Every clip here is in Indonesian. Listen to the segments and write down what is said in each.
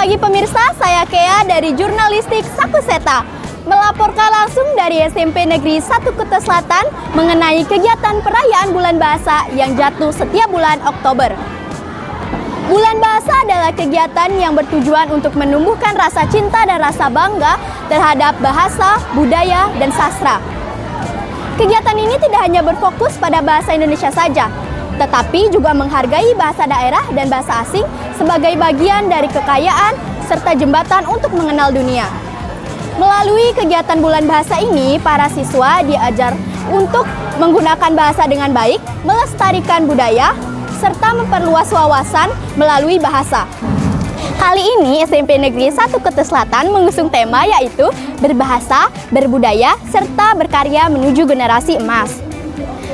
pagi pemirsa, saya Kea dari Jurnalistik Sakuseta melaporkan langsung dari SMP Negeri 1 Kuta Selatan mengenai kegiatan perayaan Bulan Bahasa yang jatuh setiap bulan Oktober. Bulan Bahasa adalah kegiatan yang bertujuan untuk menumbuhkan rasa cinta dan rasa bangga terhadap bahasa, budaya, dan sastra. Kegiatan ini tidak hanya berfokus pada bahasa Indonesia saja, tetapi juga menghargai bahasa daerah dan bahasa asing sebagai bagian dari kekayaan serta jembatan untuk mengenal dunia. Melalui kegiatan Bulan Bahasa ini, para siswa diajar untuk menggunakan bahasa dengan baik, melestarikan budaya, serta memperluas wawasan melalui bahasa. Kali ini SMP Negeri 1 Kuta Selatan mengusung tema yaitu berbahasa, berbudaya, serta berkarya menuju generasi emas.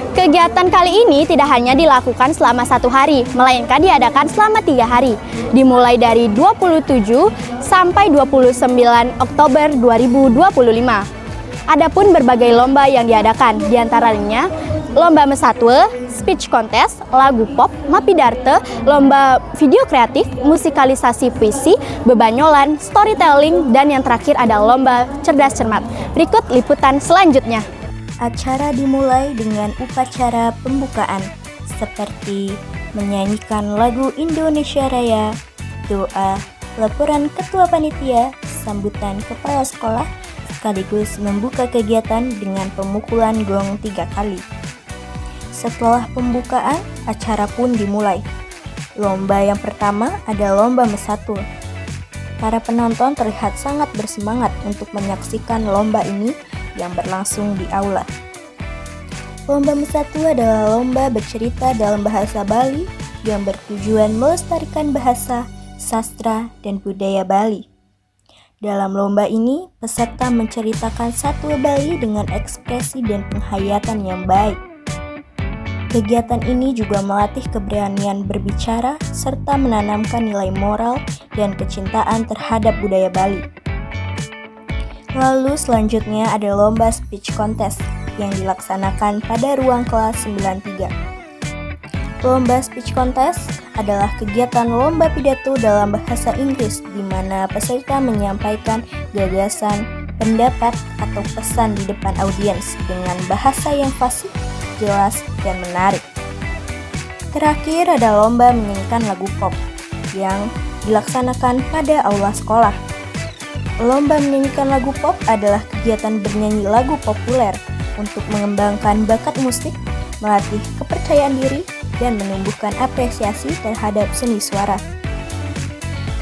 Kegiatan kali ini tidak hanya dilakukan selama 1 hari, melainkan diadakan selama 3 hari, dimulai dari 27 sampai 29 Oktober 2025. Adapun berbagai lomba yang diadakan, diantaranya lomba mesatwe, speech contest, lagu pop, mapidarte, lomba video kreatif, musikalisasi puisi, bebanyolan, storytelling, dan yang terakhir ada lomba cerdas cermat. Berikut liputan selanjutnya. Acara dimulai dengan upacara pembukaan seperti menyanyikan lagu Indonesia Raya, doa, laporan ketua panitia, sambutan kepala sekolah, sekaligus membuka kegiatan dengan pemukulan gong 3 kali. Setelah pembukaan, acara pun dimulai. Lomba yang pertama ada lomba mesatwe. Para penonton terlihat sangat bersemangat untuk menyaksikan lomba ini yang berlangsung di aula. Lomba mesatwe adalah lomba bercerita dalam bahasa Bali yang bertujuan melestarikan bahasa, sastra, dan budaya Bali. Dalam lomba ini, peserta menceritakan satwa Bali dengan ekspresi dan penghayatan yang baik. Kegiatan ini juga melatih keberanian berbicara serta menanamkan nilai moral dan kecintaan terhadap budaya Bali. Lalu selanjutnya ada lomba speech contest yang dilaksanakan pada ruang kelas 93. Lomba speech contest adalah kegiatan lomba pidato dalam bahasa Inggris di mana peserta menyampaikan gagasan, pendapat, atau pesan di depan audiens dengan bahasa yang fasih, jelas, dan menarik. Terakhir ada lomba menyanyikan lagu pop yang dilaksanakan pada aula sekolah. Lomba menyanyikan lagu pop adalah kegiatan bernyanyi lagu populer untuk mengembangkan bakat musik, melatih kepercayaan diri, dan menumbuhkan apresiasi terhadap seni suara.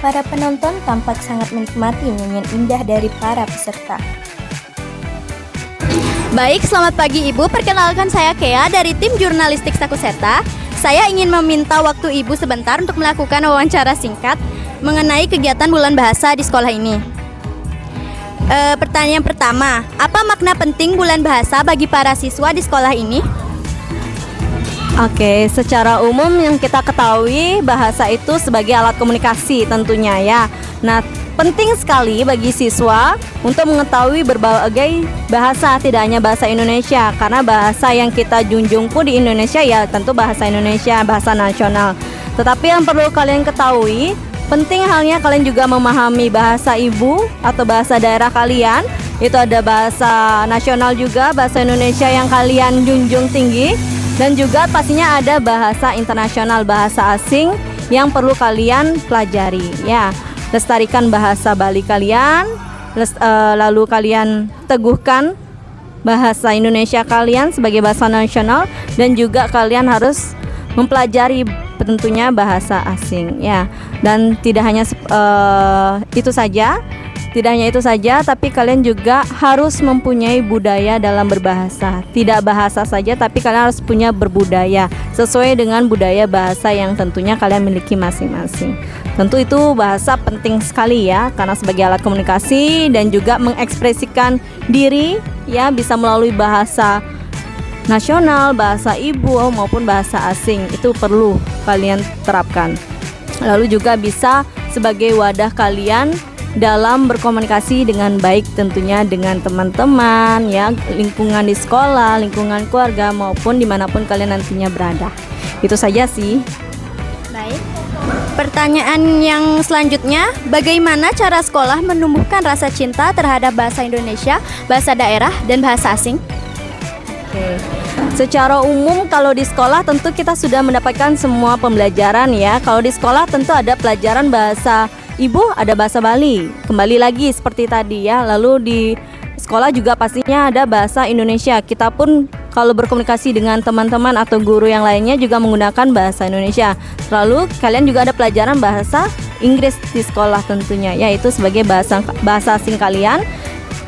Para penonton tampak sangat menikmati nyanyian indah dari para peserta. Baik, selamat pagi Ibu. Perkenalkan saya Kea dari tim Jurnalistik Sakuseta. Saya ingin meminta waktu Ibu sebentar untuk melakukan wawancara singkat mengenai kegiatan Bulan Bahasa di sekolah ini. Pertanyaan pertama, apa makna penting Bulan Bahasa bagi para siswa di sekolah ini? Oke, secara umum yang kita ketahui bahasa itu sebagai alat komunikasi tentunya ya. Nah, penting sekali bagi siswa untuk mengetahui berbagai bahasa, tidak hanya bahasa Indonesia, karena bahasa yang kita junjung pun di Indonesia ya tentu bahasa Indonesia, bahasa nasional. Tetapi yang perlu kalian ketahui, penting halnya kalian juga memahami bahasa ibu atau bahasa daerah kalian. Itu ada bahasa nasional juga, bahasa Indonesia yang kalian junjung tinggi. Dan juga pastinya ada bahasa internasional, bahasa asing yang perlu kalian pelajari ya. Lestarikan bahasa Bali kalian, lalu kalian teguhkan bahasa Indonesia kalian sebagai bahasa nasional, dan juga kalian harus mempelajari tentunya bahasa asing ya. Dan tidak hanya Tidak hanya itu saja, tapi kalian juga harus mempunyai budaya dalam berbahasa. Tidak bahasa saja, tapi kalian harus punya berbudaya sesuai dengan budaya bahasa yang tentunya kalian miliki masing-masing. Tentu itu bahasa penting sekali ya, karena sebagai alat komunikasi dan juga mengekspresikan diri ya, bisa melalui bahasa nasional, bahasa ibu maupun bahasa asing. Itu perlu kalian terapkan. Lalu juga bisa sebagai wadah kalian dalam berkomunikasi dengan baik tentunya dengan teman-teman ya, lingkungan di sekolah, lingkungan keluarga maupun dimanapun kalian nantinya berada. Itu saja sih. Baik. Pertanyaan yang selanjutnya, bagaimana cara sekolah menumbuhkan rasa cinta terhadap bahasa Indonesia, bahasa daerah, dan bahasa asing? Oke. Secara umum kalau di sekolah tentu kita sudah mendapatkan semua pembelajaran ya. Kalau di sekolah tentu ada pelajaran bahasa ibu, ada bahasa Bali. Kembali lagi seperti tadi ya. Lalu di sekolah juga pastinya ada bahasa Indonesia. Kita pun kalau berkomunikasi dengan teman-teman atau guru yang lainnya juga menggunakan bahasa Indonesia. Lalu kalian juga ada pelajaran bahasa Inggris di sekolah tentunya, yaitu sebagai bahasa asing kalian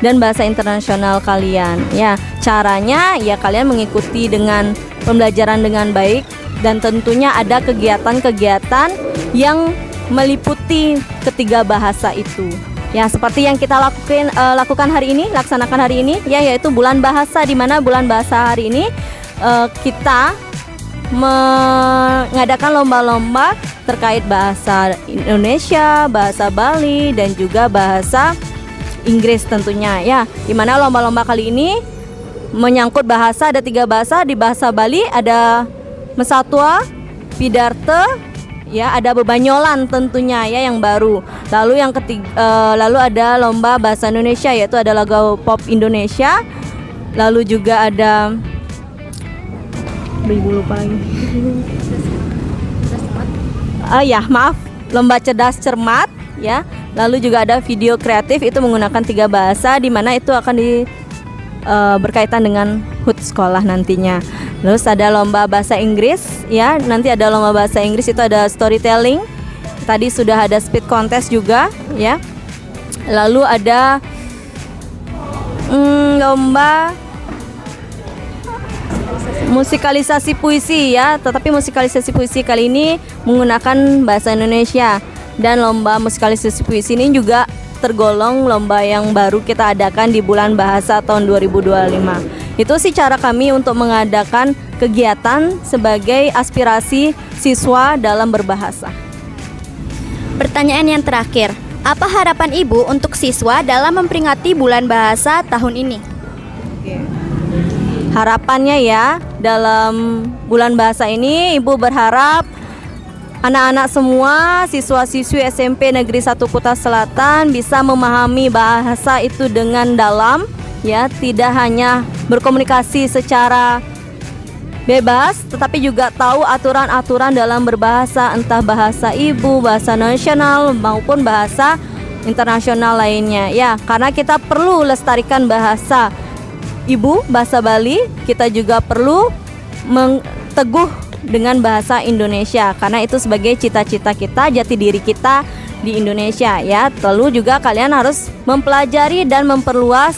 dan bahasa internasional kalian. Ya, caranya ya kalian mengikuti dengan pembelajaran dengan baik dan tentunya ada kegiatan-kegiatan yang meliputi ketiga bahasa itu. Ya, seperti yang kita lakukan hari ini, laksanakan hari ini, ya, yaitu bulan bahasa, di mana bulan bahasa hari ini kita mengadakan lomba-lomba terkait bahasa Indonesia, bahasa Bali, dan juga bahasa Inggris tentunya, ya. Di mana lomba-lomba kali ini menyangkut bahasa, ada 3 bahasa. Di bahasa Bali ada Mesatwa, Pidarte, ya, ada Bebanyolan tentunya ya yang baru. Lalu yang ketiga, lalu ada lomba bahasa Indonesia, yaitu ada lagu pop Indonesia. Lalu juga ada ibu lupa lagi. Ya maaf, lomba cerdas cermat ya. Lalu juga ada video kreatif, itu menggunakan 3 bahasa, di mana itu akan berkaitan dengan HUT sekolah nantinya. Terus ada lomba bahasa Inggris ya, nanti ada lomba bahasa Inggris, itu ada storytelling. Tadi sudah ada speed contest juga ya. Lalu ada lomba musikalisasi puisi ya, tetapi musikalisasi puisi kali ini menggunakan bahasa Indonesia. Dan lomba musikalisasi puisi ini juga tergolong lomba yang baru kita adakan di bulan bahasa tahun 2025. Itu sih cara kami untuk mengadakan kegiatan sebagai aspirasi siswa dalam berbahasa. Pertanyaan yang terakhir, apa harapan Ibu untuk siswa dalam memperingati bulan bahasa tahun ini? Harapannya ya, dalam bulan bahasa ini Ibu berharap anak-anak semua, siswa-siswi SMP Negeri 1 Kuta Selatan bisa memahami bahasa itu dengan dalam ya, tidak hanya berkomunikasi secara bebas, tetapi juga tahu aturan-aturan dalam berbahasa, entah bahasa ibu, bahasa nasional maupun bahasa internasional lainnya ya. Karena kita perlu lestarikan bahasa ibu, bahasa Bali, kita juga perlu teguh dengan bahasa Indonesia, karena itu sebagai cita-cita kita, jati diri kita di Indonesia ya. Lalu juga kalian harus mempelajari dan memperluas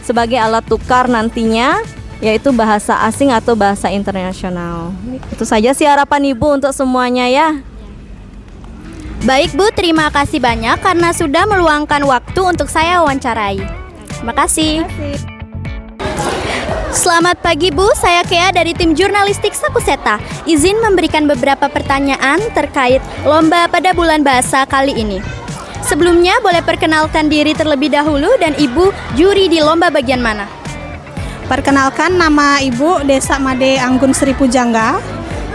sebagai alat tukar nantinya, yaitu bahasa asing atau bahasa internasional. Itu saja sih harapan Ibu untuk semuanya ya. Baik Bu, terima kasih banyak karena sudah meluangkan waktu untuk saya wawancarai. Terima kasih. Selamat pagi Bu, saya Kea dari tim jurnalistik Sakuseta. Izin memberikan beberapa pertanyaan terkait lomba pada bulan bahasa kali ini. Sebelumnya boleh perkenalkan diri terlebih dahulu dan Ibu juri di lomba bagian mana? Perkenalkan, nama Ibu Desa Made Anggun Sri Pujangga.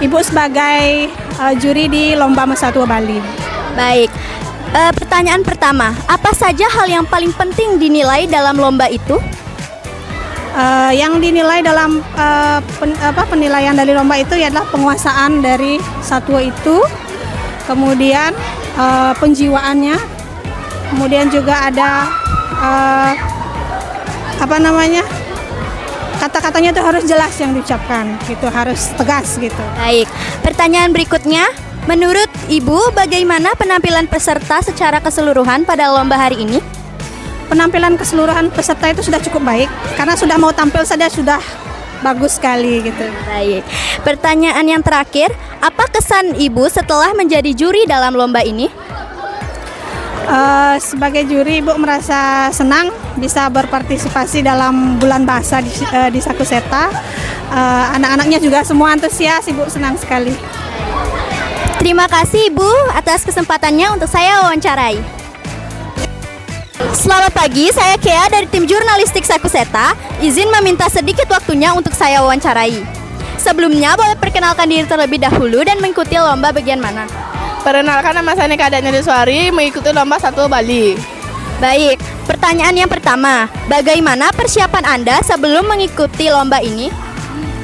Ibu sebagai juri di lomba Mesatwa Bali. Baik, pertanyaan pertama, apa saja hal yang paling penting dinilai dalam lomba itu? Yang dinilai dalam penilaian dari lomba itu adalah penguasaan dari satwa itu, kemudian penjiwaannya, kemudian juga ada kata-katanya itu harus jelas yang diucapkan, gitu, harus tegas gitu. Baik, pertanyaan berikutnya, menurut Ibu bagaimana penampilan peserta secara keseluruhan pada lomba hari ini? Penampilan keseluruhan peserta itu sudah cukup baik, karena sudah mau tampil saja sudah bagus sekali gitu. Baik, pertanyaan yang terakhir, apa kesan Ibu setelah menjadi juri dalam lomba ini? Sebagai juri, Ibu merasa senang bisa berpartisipasi dalam bulan bahasa di Sakuseta. Anak-anaknya juga semua antusias, Ibu senang sekali. Terima kasih Ibu atas kesempatannya untuk saya wawancarai. Selamat pagi, saya Kea dari tim jurnalistik Sakuseta. Izin meminta sedikit waktunya untuk saya wawancarai. Sebelumnya boleh perkenalkan diri terlebih dahulu dan mengikuti lomba bagian mana? Perkenalkan, nama saya Nika Deswari, mengikuti lomba Satu Bali. Baik, pertanyaan yang pertama, bagaimana persiapan Anda sebelum mengikuti lomba ini?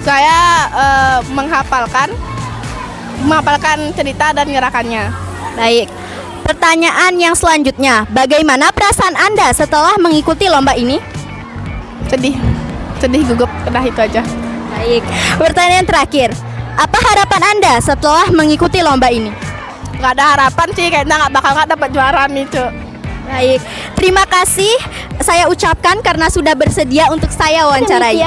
Saya menghafalkan cerita dan gerakannya. Baik, pertanyaan yang selanjutnya, bagaimana perasaan Anda setelah mengikuti lomba ini? Sedih gugup, udah itu aja. Baik, pertanyaan terakhir, apa harapan Anda setelah mengikuti lomba ini? Nggak ada harapan sih, kayaknya nggak bakal dapat juara nih, Cuk. Baik, terima kasih saya ucapkan karena sudah bersedia untuk saya wawancarai.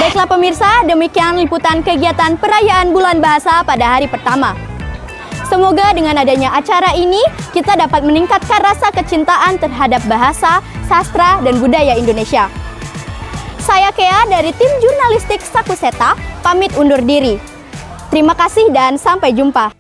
Baiklah pemirsa, demikian liputan kegiatan perayaan Bulan Bahasa pada hari pertama. Semoga dengan adanya acara ini, kita dapat meningkatkan rasa kecintaan terhadap bahasa, sastra, dan budaya Indonesia. Saya Kea dari tim jurnalistik Sakuseta, pamit undur diri. Terima kasih dan sampai jumpa.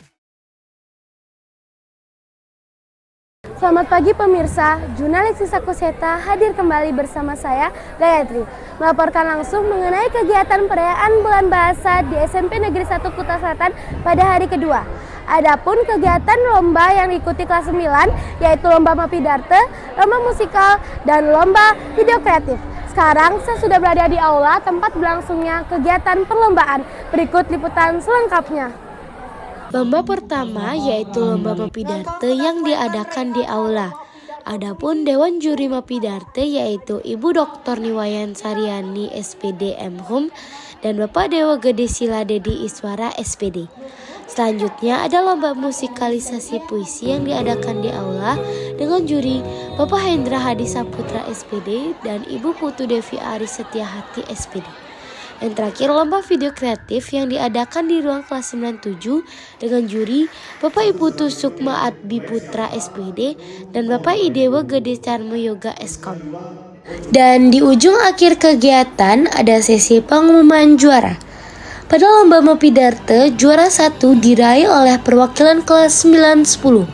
Selamat pagi pemirsa, jurnalis Sakuseta hadir kembali bersama saya, Gayatri, melaporkan langsung mengenai kegiatan perayaan Bulan Bahasa di SMP Negeri 1 Kuta Selatan pada hari kedua. Adapun kegiatan lomba yang diikuti kelas 9, yaitu lomba Mapidarte, lomba musikal, dan lomba video kreatif. Sekarang saya sudah berada di aula tempat berlangsungnya kegiatan perlombaan. Berikut liputan selengkapnya. Lomba pertama yaitu lomba Mapidarte yang diadakan di aula. Adapun Dewan Juri Mapidarte yaitu Ibu Dr. Niwayan Saryani SPD M.Hum dan Bapak Dewa Gede Sila Dedi Iswara SPD. Selanjutnya ada lomba musikalisasi puisi yang diadakan di aula dengan juri Bapak Hendra Hadi Saputra SPD dan Ibu Putu Devi Ari Setiahati SPD. Yang terakhir lomba video kreatif yang diadakan di ruang kelas 97 dengan juri Bapak Ibu Tu Sukma Adbi Putra SPD dan Bapak Idewa Gede Carmo Yoga Eskom. Dan di ujung akhir kegiatan ada sesi pengumuman juara. Pada lomba Mapidarte, juara 1 diraih oleh perwakilan kelas 9-10.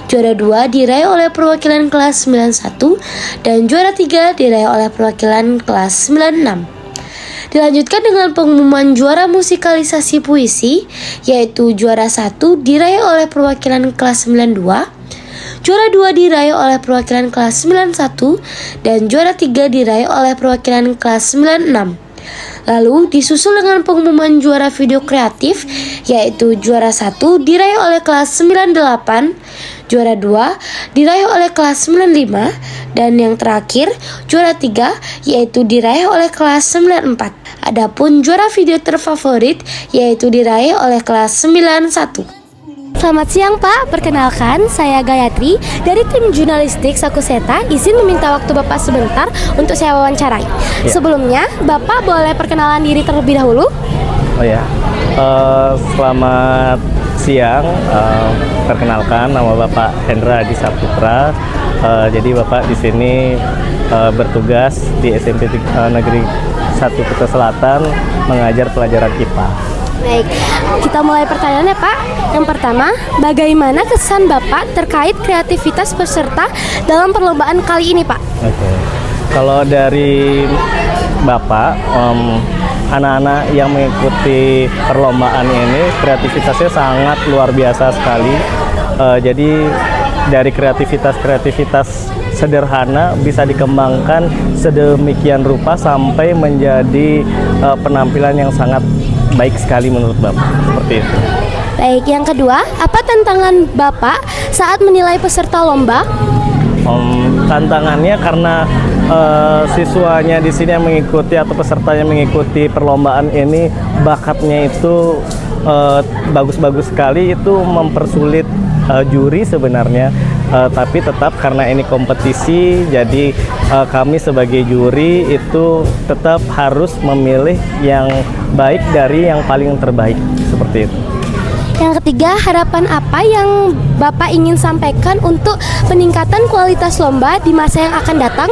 Juara 2 diraih oleh perwakilan kelas 91 dan juara 3 diraih oleh perwakilan kelas 96. Dilanjutkan dengan pengumuman juara musikalisasi puisi, yaitu juara 1 diraih oleh perwakilan kelas 92, juara 2 diraih oleh perwakilan kelas 91, dan juara 3 diraih oleh perwakilan kelas 96. Lalu disusul dengan pengumuman juara video kreatif, yaitu juara 1 diraih oleh kelas 98, juara 2 diraih oleh kelas 95, dan yang terakhir juara 3 yaitu diraih oleh kelas 94. Adapun juara video terfavorit yaitu diraih oleh kelas 91. Selamat siang Pak, perkenalkan saya Gayatri dari tim jurnalistik Sakuseta. Izin meminta waktu Bapak sebentar untuk saya wawancarai. Sebelumnya, Bapak boleh perkenalan diri terlebih dahulu? Oh ya, selamat siang. Perkenalkan, nama Bapak Hendra Hadi Saputra. Jadi Bapak di sini bertugas di SMP Negeri 1 Kuta Selatan mengajar pelajaran IPA. Baik, kita mulai pertanyaannya Pak. Yang pertama, bagaimana kesan Bapak terkait kreativitas peserta dalam perlombaan kali ini Pak? Oke. Kalau dari Bapak, anak-anak yang mengikuti perlombaan ini kreativitasnya sangat luar biasa sekali. Jadi dari kreativitas sederhana bisa dikembangkan sedemikian rupa sampai menjadi penampilan yang sangat baik sekali menurut Bapak. Seperti itu. Baik, yang kedua, apa tantangan Bapak saat menilai peserta lomba? Tantangannya karena siswanya di sini yang mengikuti atau pesertanya mengikuti perlombaan ini bakatnya itu bagus-bagus sekali, itu mempersulit juri sebenarnya. Tapi tetap karena ini kompetisi, jadi kami sebagai juri itu tetap harus memilih yang baik dari yang paling terbaik, seperti itu. Yang ketiga, harapan apa yang Bapak ingin sampaikan untuk peningkatan kualitas lomba di masa yang akan datang?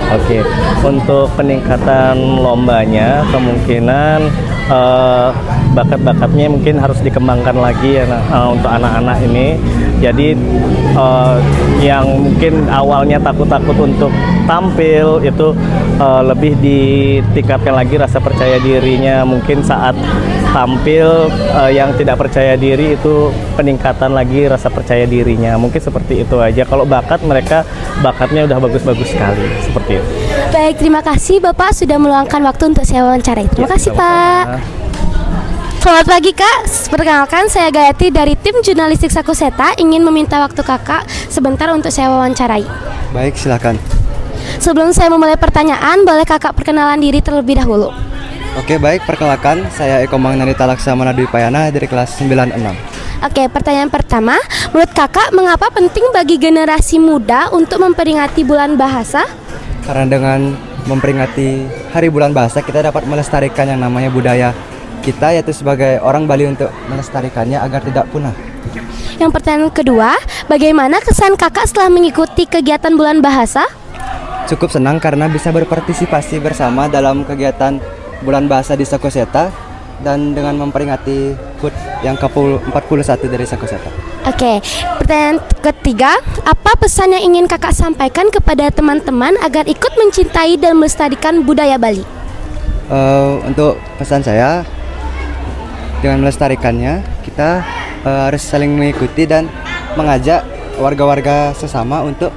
Oke, untuk peningkatan lombanya kemungkinan bakat-bakatnya mungkin harus dikembangkan lagi ya, untuk anak-anak ini. Jadi yang mungkin awalnya takut-takut untuk tampil itu lebih ditingkatkan lagi rasa percaya dirinya. Mungkin saat tampil yang tidak percaya diri itu peningkatan lagi rasa percaya dirinya. Mungkin seperti itu aja. Kalau bakat, mereka bakatnya udah bagus-bagus sekali seperti itu. Baik, terima kasih Bapak sudah meluangkan waktu untuk saya wawancarai. Terima kasih Pak. Selamat pagi Kak, perkenalkan saya Gayatri dari tim jurnalistik Sakuseta. Ingin meminta waktu Kakak sebentar untuk saya wawancarai. Baik, silakan. Sebelum saya memulai pertanyaan, boleh Kakak perkenalan diri terlebih dahulu? Oke, baik, perkenalkan saya Eko Mangnanita Laksamana Dwi Payana dari kelas 96. Oke, pertanyaan pertama, menurut Kakak mengapa penting bagi generasi muda untuk memperingati bulan bahasa? Karena dengan memperingati Hari Bulan Bahasa, kita dapat melestarikan yang namanya budaya kita, yaitu sebagai orang Bali untuk melestarikannya agar tidak punah. Yang pertanyaan kedua, bagaimana kesan Kakak setelah mengikuti kegiatan bulan bahasa? Cukup senang karena bisa berpartisipasi bersama dalam kegiatan Bulan Bahasa di Sakuseta dan dengan memperingati HUT yang ke-41 dari Sakuseta. Oke, pertanyaan ketiga, apa pesan yang ingin Kakak sampaikan kepada teman-teman agar ikut mencintai dan melestarikan budaya Bali? Untuk pesan saya, dengan melestarikannya kita harus saling mengikuti dan mengajak warga-warga sesama untuk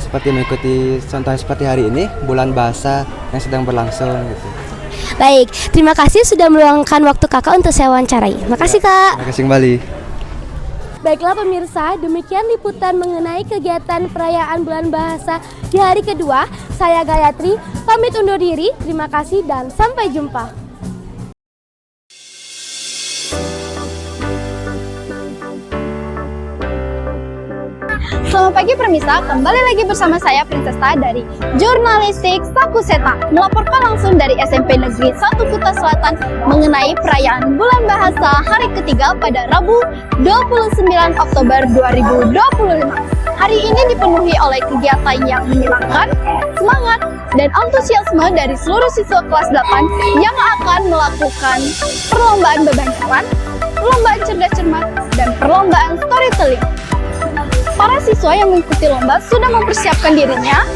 seperti mengikuti contoh seperti hari ini Bulan Bahasa yang sedang berlangsung gitu. Baik, terima kasih sudah meluangkan waktu Kakak untuk saya wawancarai. Terima kasih Kak. Terima kasih kembali. Baiklah pemirsa, demikian liputan mengenai kegiatan perayaan bulan bahasa di hari kedua. Saya Gayatri, pamit undur diri. Terima kasih dan sampai jumpa. Selamat pagi pemirsa, kembali lagi bersama saya Princesta dari Jurnalistik Sakuseta, melaporkan langsung dari SMP Negeri 1 Kuta Selatan mengenai perayaan Bulan Bahasa hari ketiga pada Rabu 29 Oktober 2025. Hari ini dipenuhi oleh kegiatan yang menyenangkan, semangat, dan antusiasme dari seluruh siswa kelas 8 yang akan melakukan perlombaan beban jalan, perlombaan cerdas cermat, dan perlombaan storytelling. Para siswa yang mengikuti lomba sudah mempersiapkan dirinya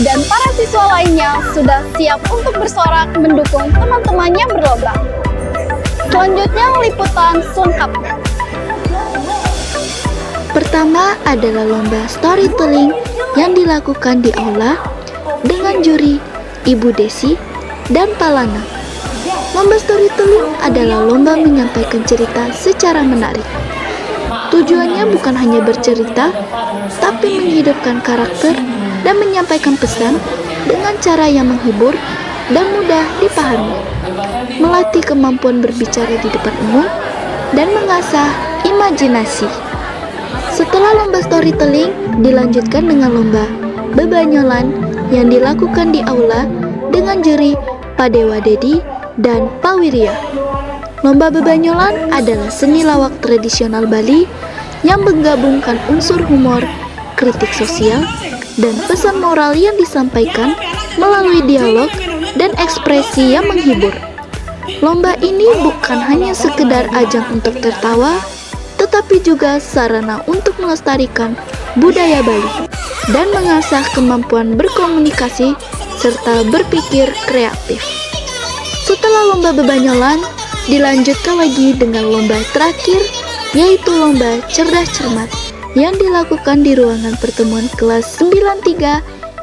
dan para siswa lainnya sudah siap untuk bersorak mendukung teman-temannya berlomba. Selanjutnya liputan selengkapnya. Pertama adalah lomba storytelling yang dilakukan di aula dengan juri Ibu Desi dan Palana. Lomba storytelling adalah lomba menyampaikan cerita secara menarik. Tujuannya bukan hanya bercerita, tapi menghidupkan karakter dan menyampaikan pesan dengan cara yang menghibur dan mudah dipahami. Melatih kemampuan berbicara di depan umum dan mengasah imajinasi. Setelah lomba storytelling, dilanjutkan dengan lomba bebanyolan yang dilakukan di aula dengan juri Pak Dewa Dedi dan Pak Wirya. Lomba bebanyolan adalah seni lawak tradisional Bali yang menggabungkan unsur humor, kritik sosial, dan pesan moral yang disampaikan melalui dialog dan ekspresi yang menghibur. Lomba ini bukan hanya sekedar ajang untuk tertawa, tetapi juga sarana untuk melestarikan budaya Bali dan mengasah kemampuan berkomunikasi serta berpikir kreatif. Setelah lomba bebanyolan, dilanjutkan lagi dengan lomba terakhir, yaitu lomba cerdas cermat yang dilakukan di ruangan pertemuan kelas 93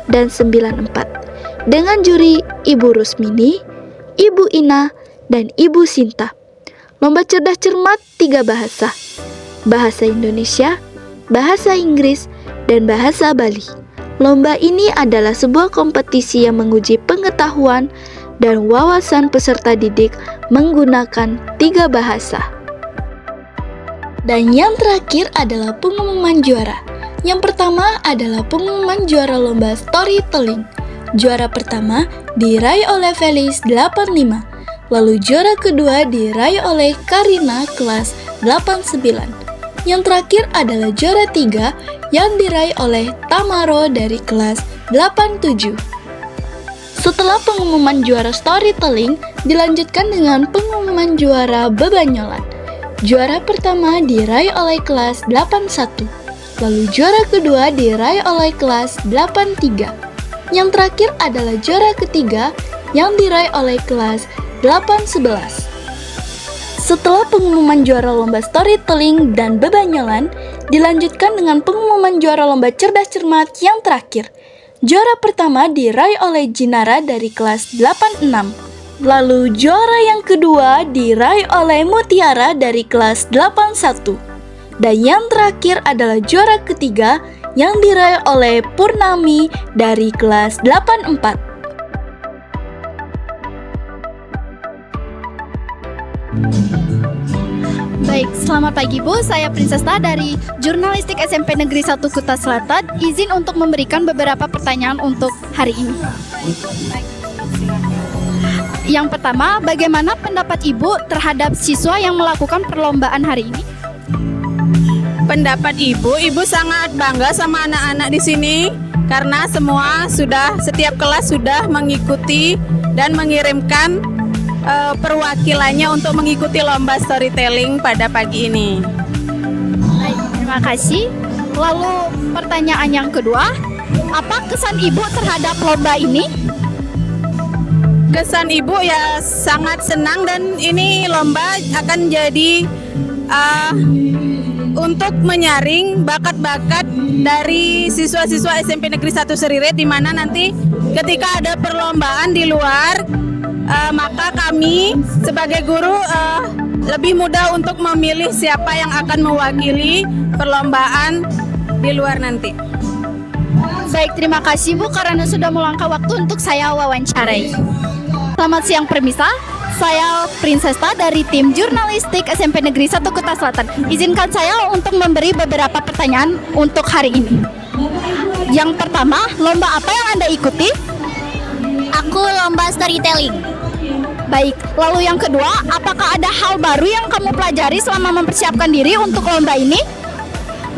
dan 94 dengan juri Ibu Rusmini, Ibu Ina, dan Ibu Sinta. Lomba cerdas cermat 3 bahasa: bahasa Indonesia, bahasa Inggris, dan bahasa Bali. Lomba ini adalah sebuah kompetisi yang menguji pengetahuan dan wawasan peserta didik menggunakan 3 bahasa. Dan yang terakhir adalah pengumuman juara. Yang pertama adalah pengumuman juara lomba storytelling. Juara pertama diraih oleh Felis 85, lalu juara kedua diraih oleh Karina kelas 89. Yang terakhir adalah juara 3 yang diraih oleh Tamaro dari kelas 87. Setelah pengumuman juara storytelling, dilanjutkan dengan pengumuman juara bebanyolan. Juara pertama diraih oleh kelas 81, lalu juara kedua diraih oleh kelas 83. Yang terakhir adalah juara ketiga yang diraih oleh kelas 811. Setelah pengumuman juara lomba storytelling dan bebanyolan, dilanjutkan dengan pengumuman juara lomba cerdas cermat yang terakhir. Juara pertama diraih oleh Jinara dari kelas 86. Lalu juara yang kedua diraih oleh Mutiara dari kelas 81. Dan yang terakhir adalah juara ketiga yang diraih oleh Purnami dari kelas 84. Baik, selamat pagi Bu, saya Prinsesta dari Jurnalistik SMP Negeri 1 Kuta Selatan. Izin untuk memberikan beberapa pertanyaan untuk hari ini. Yang pertama, bagaimana pendapat Ibu terhadap siswa yang melakukan perlombaan hari ini? Pendapat Ibu sangat bangga sama anak-anak di sini karena setiap kelas sudah mengikuti dan mengirimkan perwakilannya untuk mengikuti lomba storytelling pada pagi ini. Baik, terima kasih. Lalu pertanyaan yang kedua, apa kesan Ibu terhadap lomba ini? Kesan Ibu ya sangat senang dan ini lomba akan jadi untuk menyaring bakat-bakat dari siswa-siswa SMP Negeri 1 Seriret, di mana nanti ketika ada perlombaan di luar, maka kami sebagai guru lebih mudah untuk memilih siapa yang akan mewakili perlombaan di luar nanti. Baik, terima kasih Bu karena sudah meluangkan waktu untuk saya wawancarai. Selamat siang Permisa, saya Prinsesta dari tim Jurnalistik SMP Negeri 1 Kuta Selatan. Izinkan saya untuk memberi beberapa pertanyaan untuk hari ini. Yang pertama, lomba apa yang Anda ikuti? Aku lomba storytelling. Baik, lalu yang kedua, apakah ada hal baru yang kamu pelajari selama mempersiapkan diri untuk lomba ini?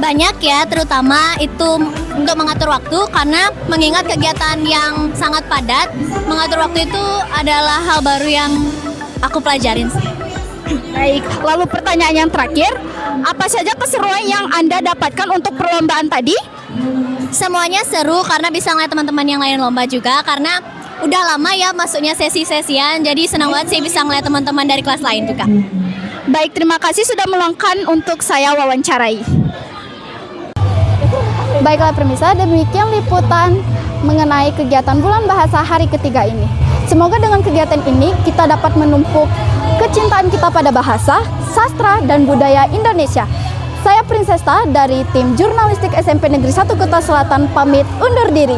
Banyak ya, terutama itu untuk mengatur waktu karena mengingat kegiatan yang sangat padat, mengatur waktu itu adalah hal baru yang aku pelajarin sih. Baik, lalu pertanyaan yang terakhir, apa saja keseruan yang Anda dapatkan untuk perlombaan tadi? Semuanya seru karena bisa ngeliat teman-teman yang lain lomba juga, karena udah lama ya masuknya sesi-sesian, jadi senang banget sih bisa ngeliat teman-teman dari kelas lain juga. Baik, terima kasih sudah meluangkan untuk saya wawancarai. Baiklah Permisa, demikian liputan mengenai kegiatan Bulan Bahasa hari ketiga ini. Semoga dengan kegiatan ini kita dapat menumpuk kecintaan kita pada bahasa, sastra, dan budaya Indonesia. Saya Prinsesta dari tim Jurnalistik SMP Negeri 1 Kuta Selatan pamit undur diri.